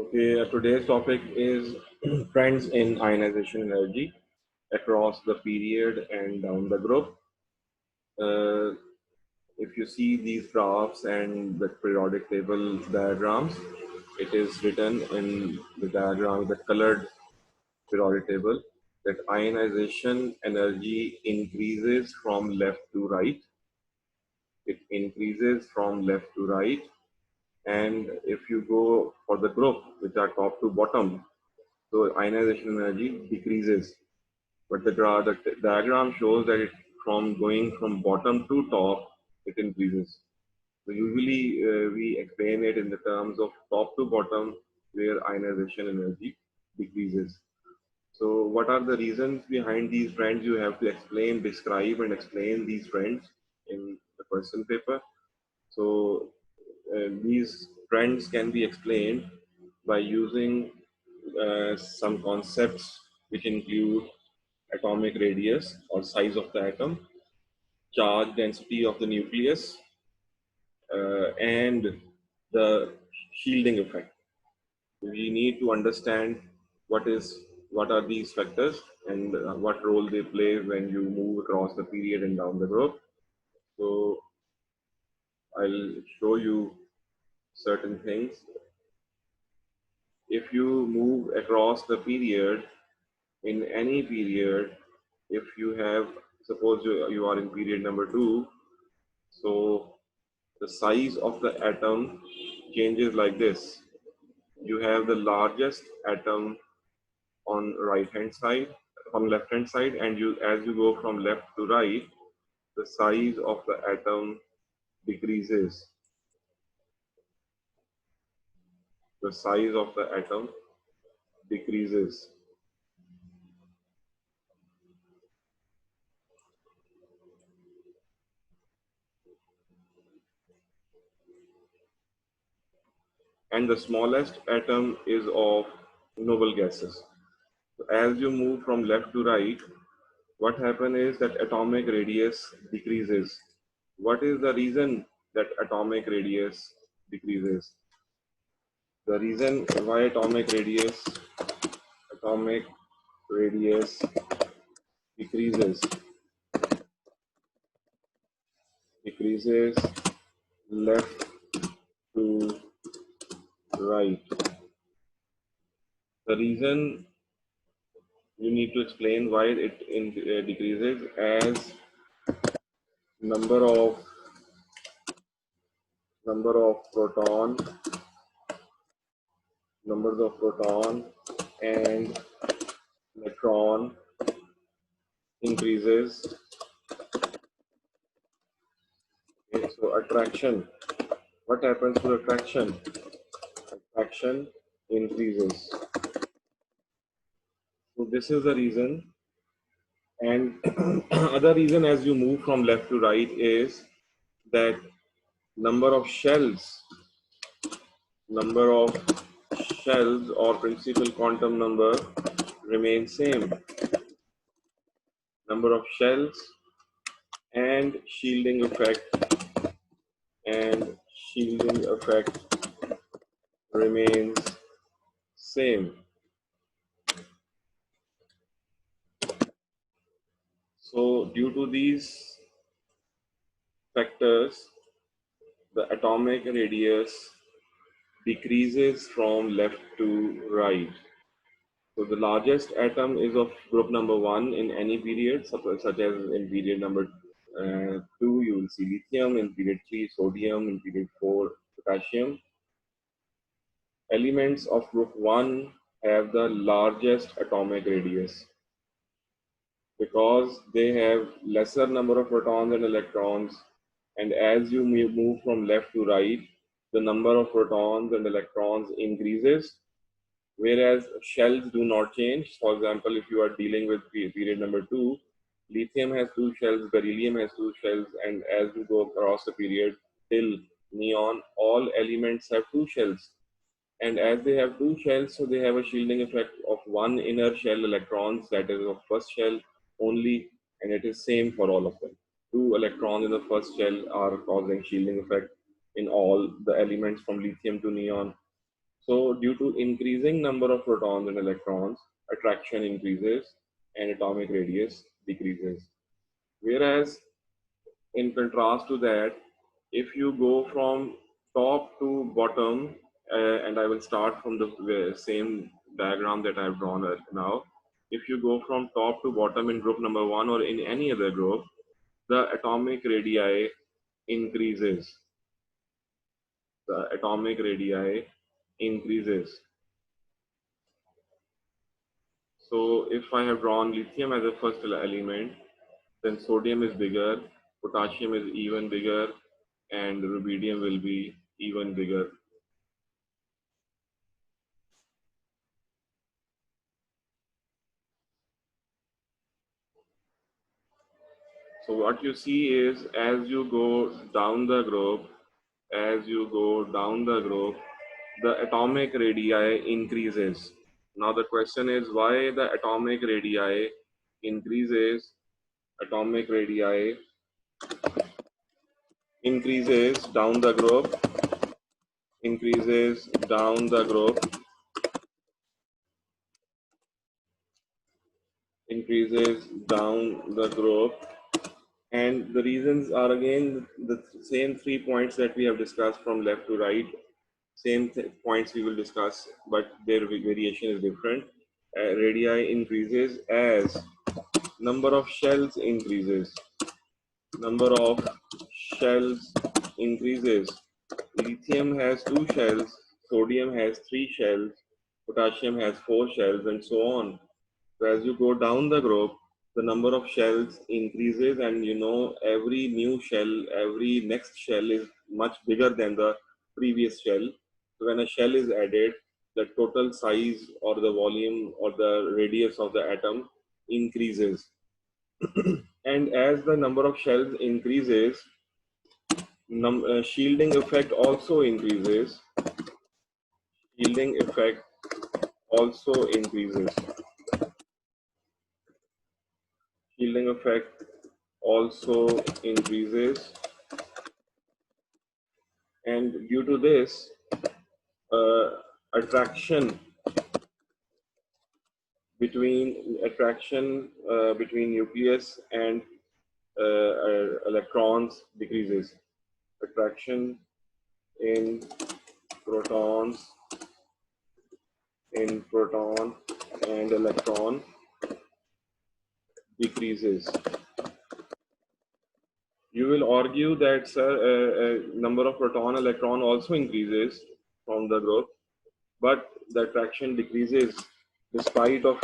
Okay, today's topic is trends in ionization energy across the period and down the group. Uh, if you see these graphs and the periodic table diagrams, it is written in the diagram, the colored periodic table, that ionization energy increases from left to right. It increases from left to right. And if you go for the group, which are top to bottom, so ionization energy decreases. But the diagram shows that it from going from bottom to top, it increases. So usually we explain it in the terms of top to bottom, where ionization energy decreases. So what are the reasons behind these trends? You have to explain, describe, and explain these trends in the question paper. So these trends can be explained by using some concepts which include atomic radius or size of the atom, charge density of the nucleus, and the shielding effect. We need to understand what are these factors and what role they play when you move across the period and down the group. So I'll show you certain things. If you move across the period, in any period, if you have, suppose you are in period number 2, so the size of the atom changes like this. You have the largest atom on right hand side, on left hand side, and you as you go from left to right, the size of the atom decreases. The size of the atom decreases. And the smallest atom is of noble gases. So as you move from left to right, what happens is that atomic radius decreases. What is the reason that decreases? The reason why atomic radius decreases left to right. The reason you need to explain why decreases as number of number of proton numbers of proton and electron increases. Okay, so attraction. What happens to attraction? Attraction increases. So this is the reason. And other reason as you move from left to right is that number of shells or principal quantum number remain same. Number of shells and shielding effect remains same. So due to these factors, the atomic radius decreases from left to right. So the largest atom is of group number 1 in any period, such as in period number 2, you will see lithium, in period 3, sodium, in period 4, potassium. Elements of group 1 have the largest atomic radius because they have lesser number of protons and electrons, and as you move from left to right, the number of protons and electrons increases, whereas shells do not change. For example, if you are dealing with period number 2, lithium has 2 shells, beryllium has 2 shells, and as you go across the period till neon, all elements have 2 shells. And as they have 2 shells, so they have a shielding effect of 1 inner shell electrons, that is of first shell only, and it is same for all of them. 2 electrons in the first shell are causing shielding effect in all the elements from lithium to neon. So due to increasing number of protons and electrons, attraction increases and atomic radius decreases. Whereas in contrast to that, if you go from top to bottom, and I will start from the same diagram that I've drawn now. If you go from top to bottom in group number one or in any other group, the atomic radii increases. The atomic radii increases. So if I have drawn lithium as a first element, then sodium is bigger, potassium is even bigger, and rubidium will be even bigger. So what you see is as you go down the group, the atomic radii increases. Now the question is why the atomic radii increases. Atomic radii increases down the group, increases down the group, increases down the group. And the reasons are again the same 3 points that we have discussed from left to right. Same points we will discuss, but their variation is different. Radii increases as number of shells increases. Number of shells increases. Lithium has 2 shells, sodium has 3 shells, potassium has 4 shells, and so on. So as you go down the group, the number of shells increases, and you know every new shell, every next shell is much bigger than the previous shell. So when a shell is added, the total size or the volume or the radius of the atom increases. And as the number of shells increases, shielding effect also increases. Shielding effect also increases. Shielding effect also increases, and due to this, uh, attraction between nucleus and electrons decreases. Attraction in protons proton and electron decreases. You will argue that, sir, number of proton electron also increases from the group, but the attraction decreases despite of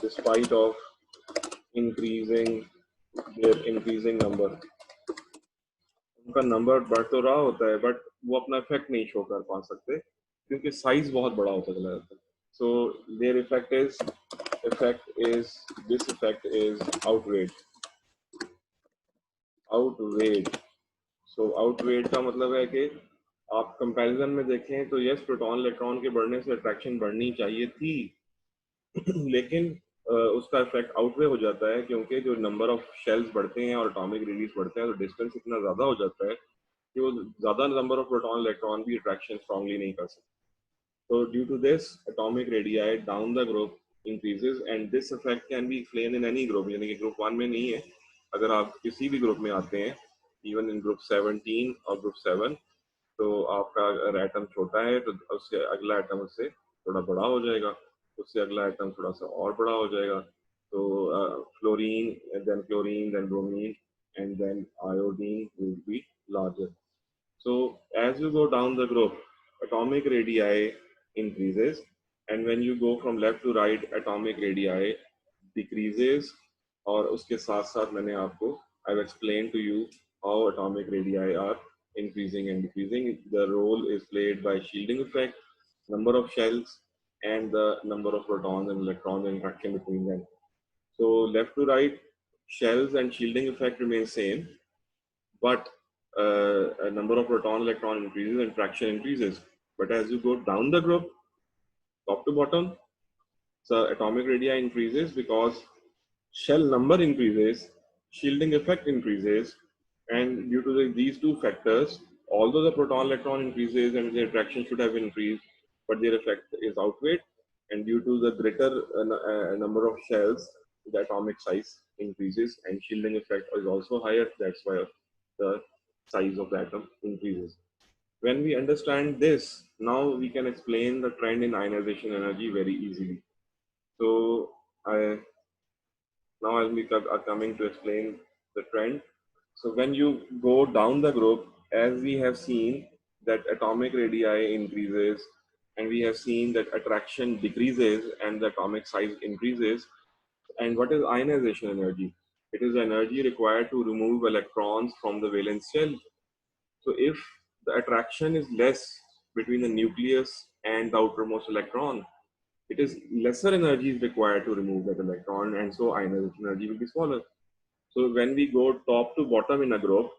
despite of increasing their increasing number. उनका number बढ़ तो रहा होता है, but वो अपना effect नहीं show कर पा सकते क्योंकि साइज बहुत बड़ा होता चला जाता है. So their effect is this effect is outweighed. So outweighed का मतलब है कि आप कंपैरिजन में देखें तो यस प्रोटॉन इलेक्ट्रॉन के बढ़ने से अट्रैक्शन बढ़नी चाहिए थी, लेकिन उसका इफेक्ट आउटवे हो जाता है क्योंकि जो नंबर ऑफ शेल्स बढ़ते हैं और एटॉमिक रिलीज बढ़ते हैं तो डिस्टेंस इतना ज्यादा हो जाता है कि वो ज्यादा नंबर ऑफ प्रोटॉन इलेक्ट्रॉन भी अट्रैक्शन स्ट्रांगली नहीं कर सकते. So due to this, atomic radii down the group increases, and this effect can be explained in any group. यानी कि group 1 में नहीं है, अगर आप किसी भी group में आते हैं, even in group 17 और group 7, तो आपका अगर एटम छोटा है तो उससे अगला एटम उससे थोड़ा बड़ा हो जाएगा, उससे अगला एटम थोड़ा सा और बड़ा हो जाएगा. तो fluorine, then bromine, and then iodine will be larger. So as you go down the group, atomic radii increases, and when you go from left to right, atomic radii decreases. और उसके साथ साथ मैंने आपको I've explained to you how atomic radii are increasing and decreasing. The role is played by shielding effect, number of shells, and the number of protons and electrons interaction between them. So left to right, shells and shielding effect remain same, but a number of proton electron increases and fraction increases. But as you go down the group, top to bottom, so atomic radii increases because shell number increases, shielding effect increases, and due to these two factors, although the proton electron increases and the attraction should have increased, but their effect is outweighed. And due to the greater number of shells, the atomic size increases, and shielding effect is also higher. That's why the size of the atom increases. When we understand this, now we can explain the trend in ionization energy very easily. So I now I'll be coming to explain the trend. So when you go down the group, as we have seen that atomic radii increases, and we have seen that attraction decreases and the atomic size increases. And what is ionization energy? It is the energy required to remove electrons from the valence shell. So if the attraction is less between the nucleus and the outermost electron, it is lesser energy is required to remove that electron, and so ionization energy will be smaller. So when we go top to bottom in a group,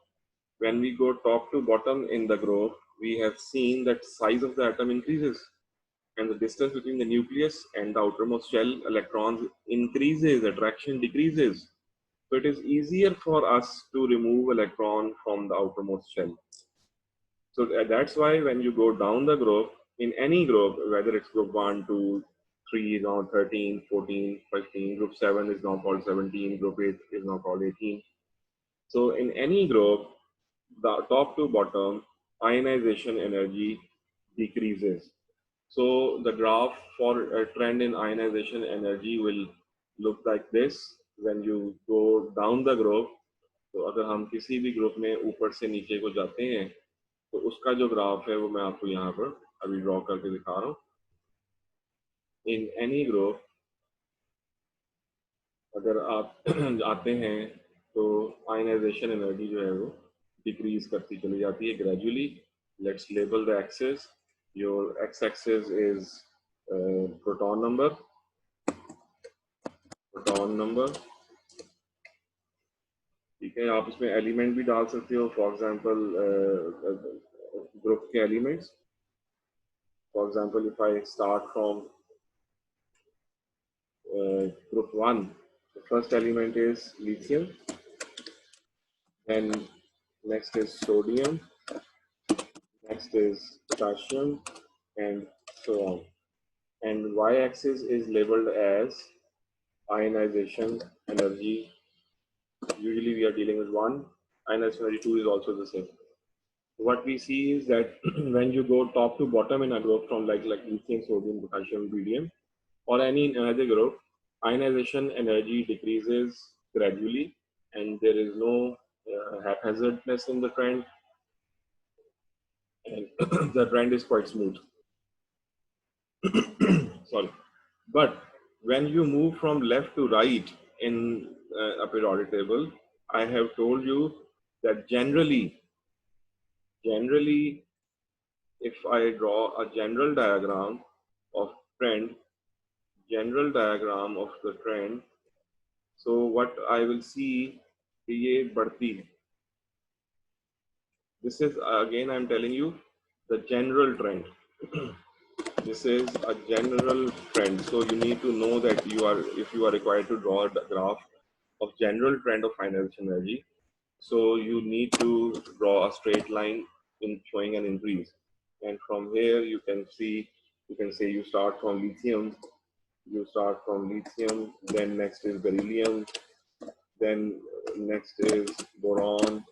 when we go top to bottom in the group, we have seen that size of the atom increases and the distance between the nucleus and the outermost shell electrons increases, attraction decreases. So it is easier for us to remove electron from the outermost shell. So that's why when you go down the group, in any group, whether it's group 1, 2, 3 is now 13, 14, 15, group 7 is now called 17, group 8 is now called 18. So in any group, the top to bottom, ionization energy decreases. So the graph for a trend in ionization energy will look like this. When you go down the group, तो अगर हम किसी भी group में ऊपर से नीचे को जाते हैं, तो उसका जो ग्राफ है वो मैं आपको यहाँ पर अभी ड्रॉ करके दिखा रहा हूँ. इन एनी ग्रुप अगर आप आते हैं तो आयनाइजेशन एनर्जी जो है वो डिक्रीज करती चली जाती है gradually. Let's label the axes. Your x axis is proton number. ठीक है, आप इसमें एलिमेंट भी डाल सकते हो. फॉर एग्जांपल ग्रुप के elements. For example if I start from group 1, the first element is lithium, then next is sodium, next is potassium, and so on. And y-axis is labeled as ionization energy. Usually we are dealing with 1. Ionization energy 2 is also the same. What we see is that when you go top to bottom in a group from like lithium, sodium, potassium, rhodium, or any another group, ionization energy decreases gradually, and there is no haphazardness in the trend, and the trend is quite smooth. Sorry. But when you move from left to right in a periodic table, I have told you that generally, if I draw a general diagram of trend, so what I will see, ये बढ़ती. This is again I'm telling you the general trend. This is a general trend. So you need to know that if you are required to draw a graph of general trend of ionization energy, so you need to draw a straight line in showing an increase. And from here you can see, you can say you start from lithium, then next is beryllium, then next is boron,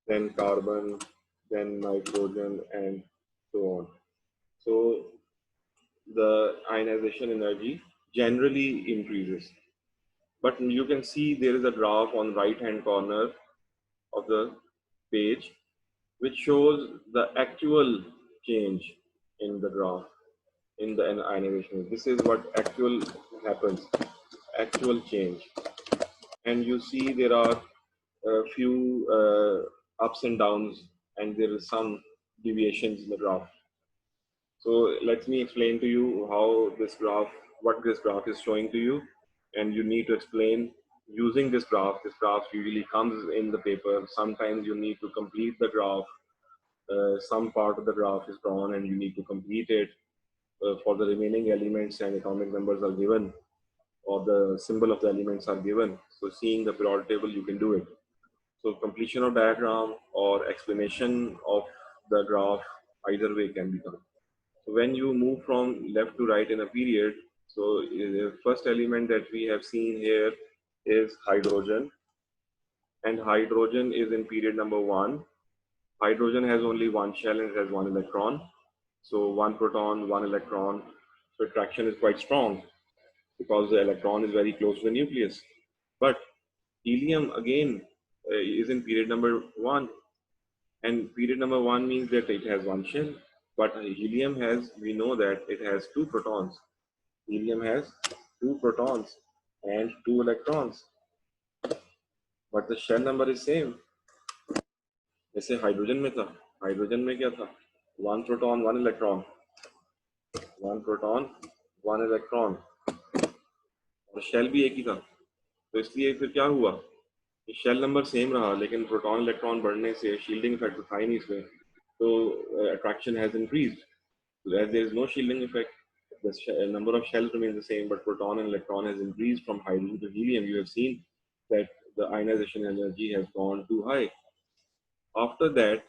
then carbon, then nitrogen, and so on. So the ionization energy generally increases. But you can see there is a graph on right hand corner of the page which shows the actual change in the graph in the ionization. This is what actual happens, actual change. And you see there are a few ups and downs, and there is some deviations in the graph. So let me explain to you how this graph, what this graph is showing to you, and you need to explain using this graph. This graph usually comes in the paper. Sometimes you need to complete the graph. Some part of the graph is drawn and you need to complete it. For the remaining elements and atomic numbers are given, or the symbol of the elements are given. So seeing the periodic table, you can do it. So completion of diagram or explanation of the graph, either way can be done. when you move from left to right in a period, so the first element that we have seen here is hydrogen, and hydrogen is in period number 1. Hydrogen has only one shell and it has one electron. So one proton, one electron. So attraction is quite strong because the electron is very close to the nucleus. But helium again is in period number 1, and period number 1 means that it has one shell. But helium has, we know that it has two protons. Helium has two protons and two electrons, but the shell number is same. जैसे hydrogen में था, hydrogen में क्या था, one proton one electron, one proton one electron, और shell भी एक ही था। तो इसलिए फिर क्या हुआ, शेल नंबर सेम रहा, लेकिन प्रोटॉन इलेक्ट्रॉन बढ़ने से शील्डिंग इफेक्ट था ही नहीं इसमें, तो attraction has increased. As there is no shielding effect, the number of shells remains the same, but proton and electron has increased from hydrogen to helium. You have seen that the ionization energy has gone too high. After that,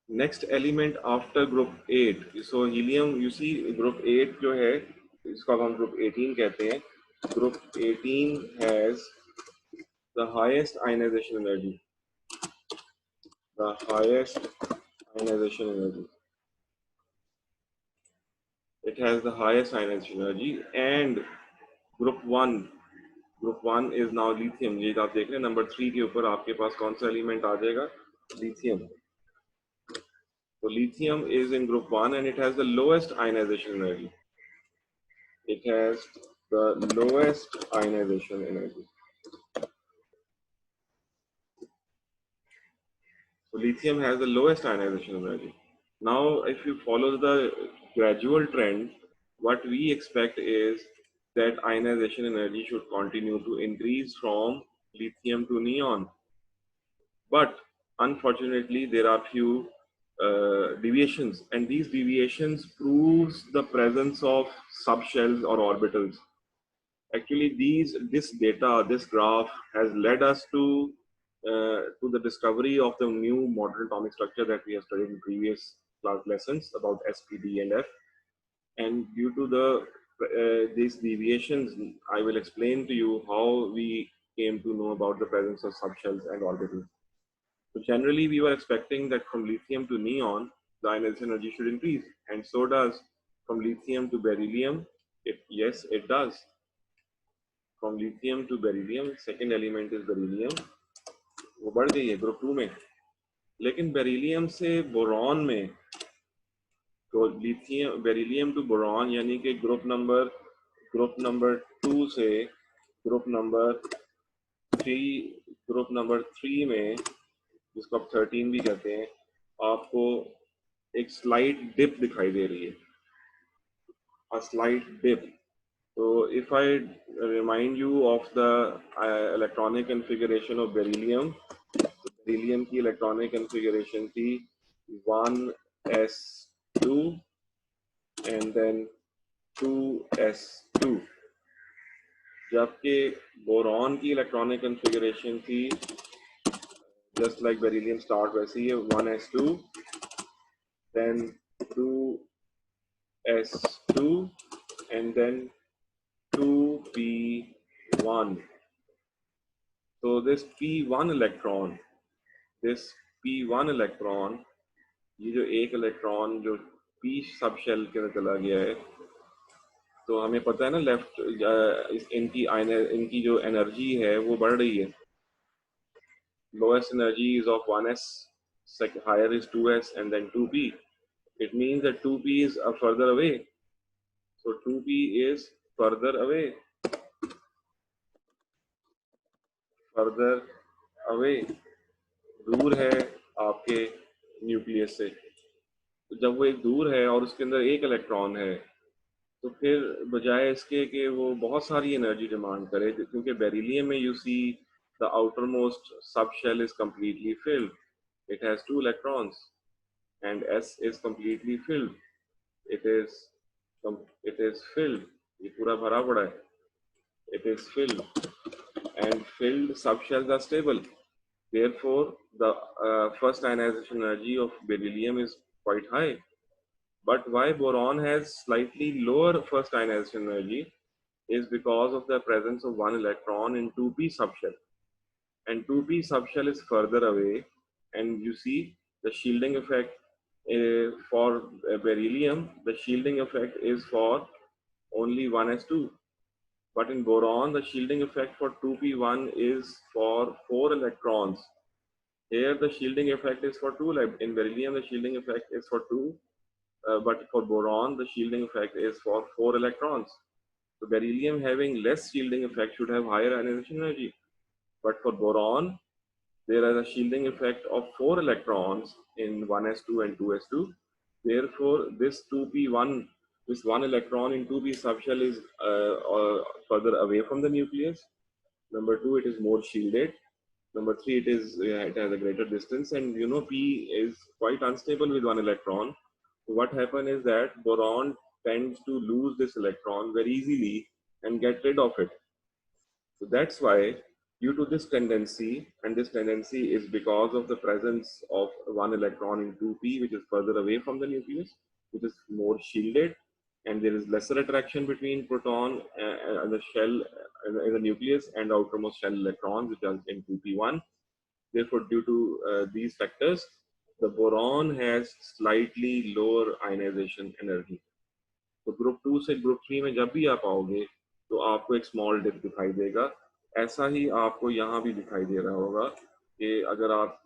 next element after group 8, so helium, you see group 8 जो है इसको हम group 18 कहते हैं. Group 18 has the highest ionization energy. The highest ionization energy. It has the highest ionization energy, and group 1 is now lithium. ये आप देख रहे हैं नंबर 3 के ऊपर आपके पास कौन सा एलिमेंट आ जाएगा, lithium. So lithium is in group 1 and it has the lowest ionization energy. It has the lowest ionization energy. So lithium has the lowest ionization energy. Now, if you follow the gradual trend, what we expect is that ionization energy should continue to increase from lithium to neon. But unfortunately, there are few deviations, and these deviations proves the presence of subshells or orbitals. Actually, this data, this graph has led us to the discovery of the new modern atomic structure that we have studied in previous class lessons about SPD and F. And due to these deviations, I will explain to you how we came to know about the presence of subshells and orbitals. So generally, we were expecting that from lithium to neon, the ionization energy should increase, and so does from lithium to beryllium. Yes, it does. From lithium to beryllium, second element is beryllium. वो बढ़ गई है group 2 में, लेकिन beryllium से boron में, तो lithium beryllium to boron यानी कि ग्रुप नंबर 2 से ग्रुप नंबर 3 में, जिसको आप 13 भी कहते हैं, आपको एक स्लाइट डिप दिखाई दे रही है, a slight dip. So if I remind you of the electronic configuration of beryllium, beryllium की electronic configuration थी 1s2 and then 2s2, जबकि बोरॉन की electronic configuration थी just like beryllium start वैसे ही है 1s2 then 2s2 and then 2p1. So this p1 electron, ये जो एक इलेक्ट्रॉन जो p सबशेल के अंदर चला गया है, तो हमें पता है ना लेफ्ट इनकी जो एनर्जी है वो बढ़ रही है. Lowest energy is of 1s, higher is 2s and then 2p. It means that 2p is further away. So 2p is further away. दूर है आपके न्यूक्लियस से. तो जब वो एक दूर है और उसके अंदर एक इलेक्ट्रॉन है, तो फिर बजाय इसके कि वो बहुत सारी एनर्जी डिमांड करे, क्योंकि बेरिलियम में you see the outermost sub shell is completely filled, it has 2 electrons and s is completely filled, it is filled, ये पूरा भरा पड़ा है, it is filled, and filled subshells are stable. Therefore, the first ionization energy of beryllium is quite high. But why boron has slightly lower first ionization energy is because of the presence of one electron in 2p subshell. And 2p subshell is further away. And you see the shielding effect for beryllium, the shielding effect is for only 1s2. But in boron, the shielding effect for 2p1 is for 4 electrons. Here, the shielding effect is for 2. Like in beryllium, the shielding effect is for 2. But for boron, the shielding effect is for 4 electrons. So beryllium having less shielding effect should have higher ionization energy. But for boron, there is a shielding effect of 4 electrons in 1s2 and 2s2. Therefore, this 2p1, this 1 electron in 2p subshell is further away from the nucleus. Number 2, it is more shielded. Number 3, it has a greater distance, and you know p is quite unstable with 1 electron. So what happens is that boron tends to lose this electron very easily and get rid of it. So that's why, due to this tendency, and this tendency is because of the presence of one electron in 2p, which is further away from the nucleus, which is more shielded, and there is lesser attraction between proton and the shell in the nucleus and outermost shell electrons, which are in 2p1. Therefore, due to these factors, the boron has slightly lower ionization energy. तो group 2 से group 3 में जब भी आप आओगे तो आपको एक स्मॉल डिप दिखाई देगा. ऐसा ही आपको यहाँ भी दिखाई दे रहा होगा कि अगर आप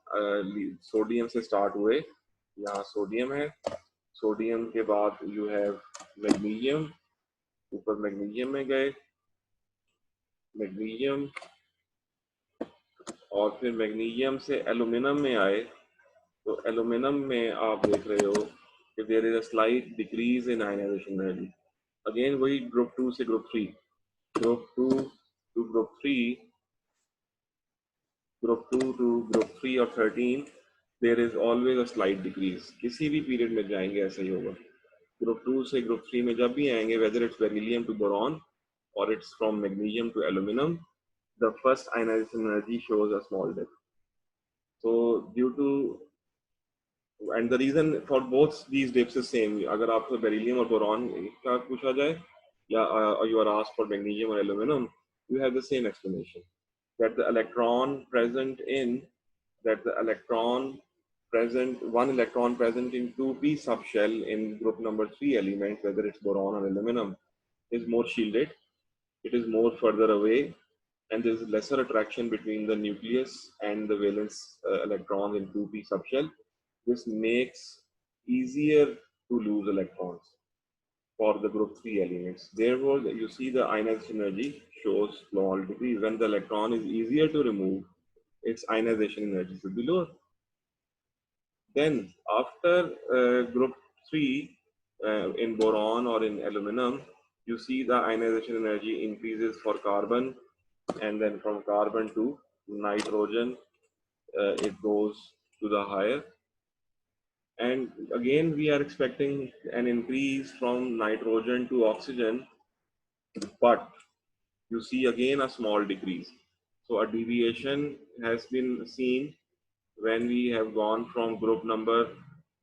सोडियम से स्टार्ट हुए, यहाँ सोडियम है, सोडियम के बाद यू हैव मैग्नीशियम, ऊपर मैग्नीशियम में गए, मैग्नीशियम, और फिर मैग्नीशियम से एल्यूमिनियम में आए. तो एल्यूमिनियम में आप देख रहे हो कि there is a slight decrease in ionisation energy. Again वही ग्रुप 2 से group 3, group 2 to group 3, group 2 to group 3 or 13, there is always a slight decrease. किसी भी पीरियड में जाएंगे ऐसा ही होगा. ग्रुप 2 से ग्रुप 3 में जब भी आएंगे, whether it's beryllium to boron or it's from magnesium to aluminum, the first ionization energy shows a small dip. So due to, and the reason for both these dips is same. अगर आपको beryllium और boron का पूछा जाए या you are asked for magnesium or aluminum, you have the same explanation. That the electron present in, that the electron present, one electron present in 2p subshell in group number 3 element, whether it's boron or aluminum, is more shielded, it is more further away, and there is lesser attraction between the nucleus and the valence electrons in 2p subshell. This makes easier to lose electrons for the group 3 elements. Therefore, you see the ionization energy shows small decrease. When the electron is easier to remove, its ionization energy should be lower. Then after group 3 in boron or in aluminum, you see the ionization energy increases for carbon, and then from carbon to nitrogen, it goes to the higher. And again, we are expecting an increase from nitrogen to oxygen, but you see again a small decrease. So a deviation has been seen when we have gone from group number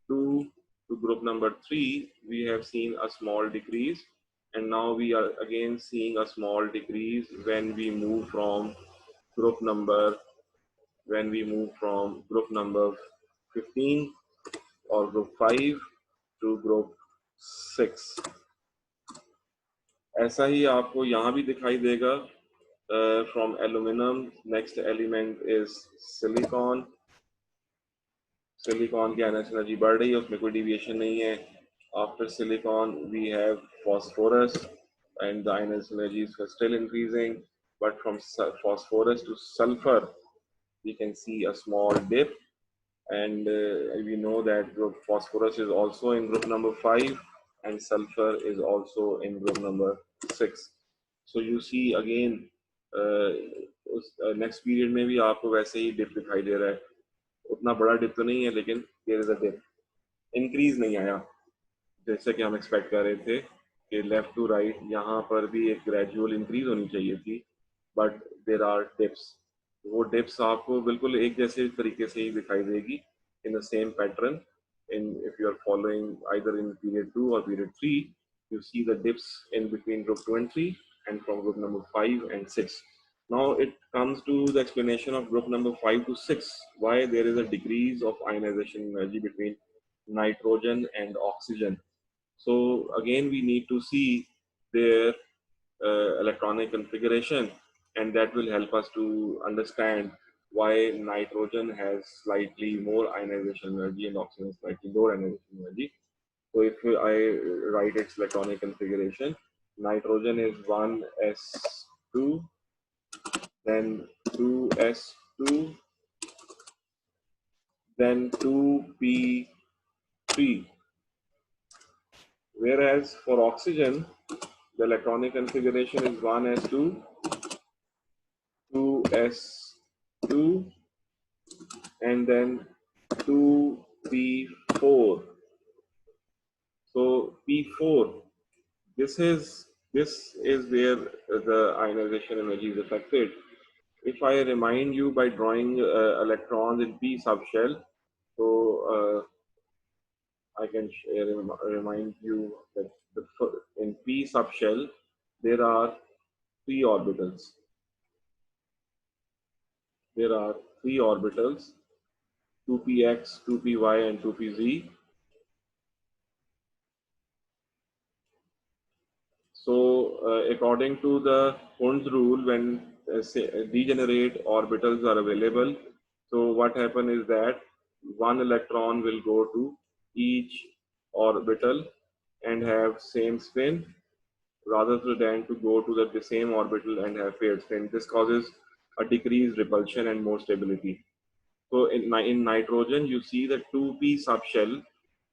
2 to group number 3. We have seen a small decrease, and now we are again seeing a small decrease when we move from group number, group number 15 or group 5 to group 6. ऐसा ही आपको यहाँ भी दिखाई देगा. From aluminum, next element is silicon. Silicon की ionization energy बढ़ रही है, उसमें कोई deviation नहीं है. After silicon, we have phosphorus, and the ionization energy is still increasing. But from phosphorus to sulfur, we can see a small dip. And we know that group phosphorus is also in group number 5, and sulfur is also in group number 6. So you see again, next period में भी आपको वैसे ही dip दिखाई दे रहा है. उतना बड़ा dip तो नहीं है, लेकिन there is a dip. Increase नहीं आया जैसे कि हम एक्सपेक्ट कर रहे थे कि लेफ्ट टू राइट यहाँ पर भी एक ग्रेजुअल इंक्रीज होनी चाहिए थी, बट देयर आर डिप्स. वो डिप्स आपको बिल्कुल एक जैसे तरीके से ही दिखाई देगी in the same pattern if you are following either in period 2 or period 3, you see the dips in between group 2 and 3 and from group number 5 and 6. Now it comes to the explanation of group number 5 to 6, why there is a decrease of ionization energy between nitrogen and oxygen. So again, we need to see their electronic configuration, and that will help us to understand why nitrogen has slightly more ionization energy and oxygen slightly lower ionization energy. So if I write its electronic configuration, nitrogen is 1s2, then 2s2, then 2p3. Whereas for oxygen, the electronic configuration is 1s2, 2s2, and then 2p4. So P4, this is where the ionization energy is affected. If I remind you by drawing electrons in p subshell, so I can remind you that in p subshell there are three orbitals. There are three orbitals: 2px, 2py, and 2pz. So, according to the Hund's rule, when degenerate orbitals are available, so what happens is that one electron will go to each orbital and have same spin, rather than to go to the same orbital and have paired spin. This causes a decreased repulsion and more stability. So, in nitrogen, you see the 2p subshell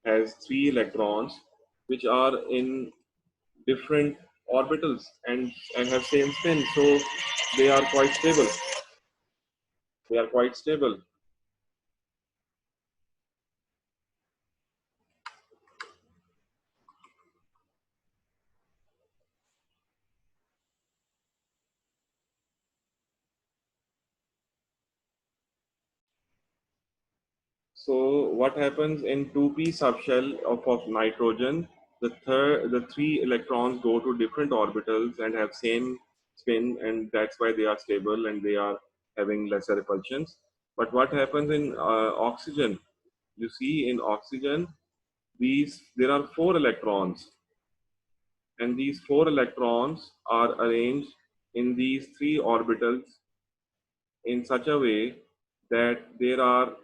has three electrons which are in different orbitals and have same spin, so they are quite stable. They are quite stable. So what happens in 2p subshell of nitrogen? The three electrons go to different orbitals and have same spin, and that's why they are stable and they are having lesser repulsions. But what happens in oxygen? You see, in oxygen, there are four electrons, and these four electrons are arranged in these three orbitals in such a way that there are,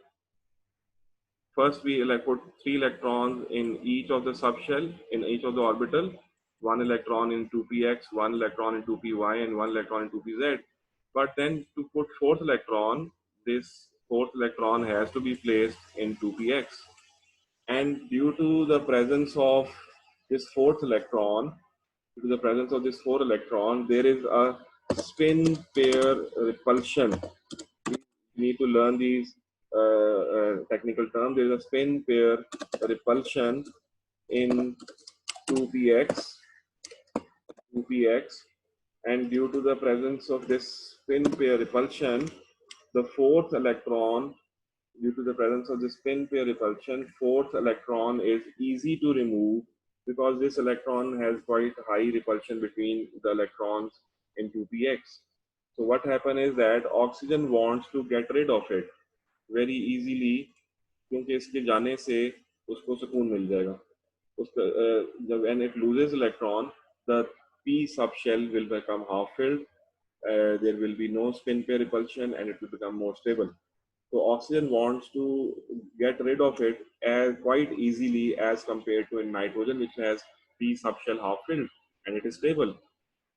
first we put three electrons in each of the subshell, in each of the orbital, one electron in 2px, one electron in 2py, and one electron in 2pz. But then to put fourth electron, this fourth electron has to be placed in 2px. And due to the presence of this fourth electron, due to the presence of this four electron, there is a spin pair repulsion. We need to learn these technical terms. There is a spin pair repulsion in 2px, 2px, and due to the presence of this spin pair repulsion, the fourth electron, due to the presence of the spin pair repulsion, fourth electron is easy to remove because this electron has quite high repulsion between the electrons in 2px. So what happens is that oxygen wants to get rid of it very easily, क्योंकि इसके जाने से उसको सुकून मिल जाएगा. उसका when it loses electron, the p subshell will become half filled. There will be no spin pair repulsion and it will become more stable. So oxygen wants to get rid of it as quite easily as compared to in nitrogen, which has p subshell half filled and it is stable.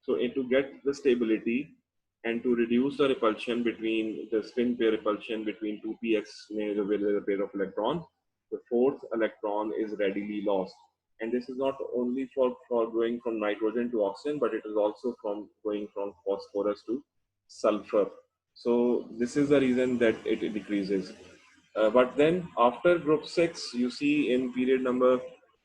So to get the stability and to reduce the repulsion between the spin pair repulsion between 2px, where there is a pair of electrons, the fourth electron is readily lost. And this is not only for going from nitrogen to oxygen, but it is also from going from phosphorus to sulfur. So this is the reason that it decreases. But then after group 6, you see in period number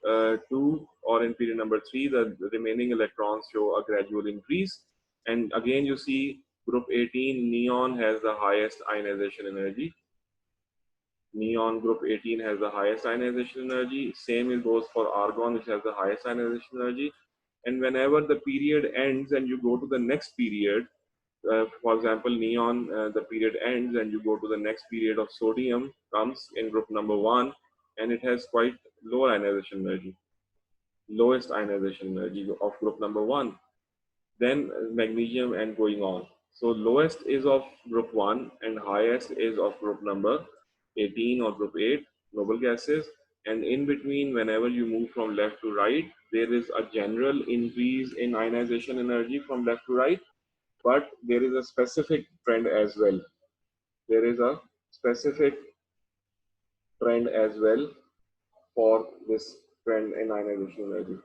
2 or in period number 3, the remaining electrons show a gradual increase. And again, you see group 18, neon has the highest ionization energy. Neon group 18 has the highest ionization energy. Same is goes for argon, which has the highest ionization energy. And whenever the period ends and you go to the next period, for example, neon, the period ends and you go to the next period of sodium comes in group number 1, and it has quite low ionization energy, lowest ionization energy of group number 1, then magnesium and going on. So lowest is of group 1 and highest is of group number 18 or group 8 noble gases. And in between, whenever you move from left to right, there is a general increase in ionization energy from left to right, but there is a specific trend as well. There is a specific trend as well for this trend in ionization energy.